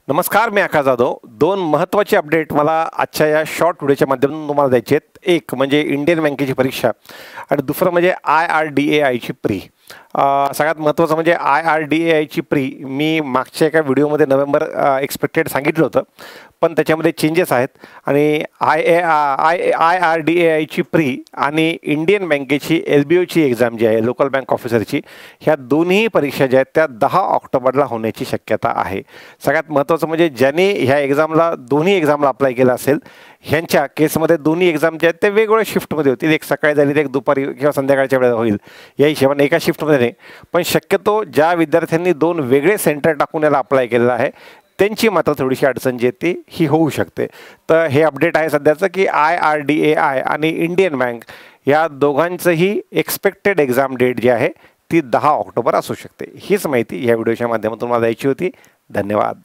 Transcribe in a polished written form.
नमस्कार, मी आकाश जाधव. दोन महत्त्वाचे अपडेट मला आजच्या या शॉर्ट व्हिडिओच्या माध्यमातून तुम्हाला द्यायचे आहेत. एक म्हणजे इंडियन बँकेची परीक्षा आणि दुसरं म्हणजे IRDAIची प्री. सगळ्यात महत्त्वाचं म्हणजे IRDAIची प्री मी मागच्या एका व्हिडिओमध्ये नोव्हेंबर एक्सपेक्टेड सांगितलं होतं, पण त्याच्यामध्ये चेंजेस आहेत आणि IRDAIची प्री आणि इंडियन बँकेची LBOची एक्झाम जी आहे लोकल बँक ऑफिसरची, ह्या दोन्ही परीक्षा ज्या आहेत त्या 10 ऑक्टोबरला होण्याची शक्यता आहे. सगळ्यात महत्त्वाचं म्हणजे ज्यांनी ह्या एक्झामला दोन्ही एक्झामला अप्लाय केलं असेल ह्यांच्या केसमध्ये दोन्ही एक्झाम जे आहेत ते वेगवेगळ्या शिफ्टमध्ये होतील. एक सकाळी झाली तर एक दुपारी किंवा संध्याकाळच्या वेळेला होईल, या हिशोबाने एका शिफ्टमध्ये नाही. पण शक्यतो ज्या विद्यार्थ्यांनी दोन वेगळे सेंटर टाकून याला अप्लाय केलेलं आहे त्यांची मात्र थोडीशी अडचण जी आहे ही होऊ शकते. तर हे अपडेट आहे सध्याचं की IRDAI आणि इंडियन बँक या दोघांचंही एक्सपेक्टेड एक्झाम डेट जी आहे ती 10 ऑक्टोबर असू शकते. हीच माहिती या व्हिडिओच्या माध्यमातून मला द्यायची होती. धन्यवाद.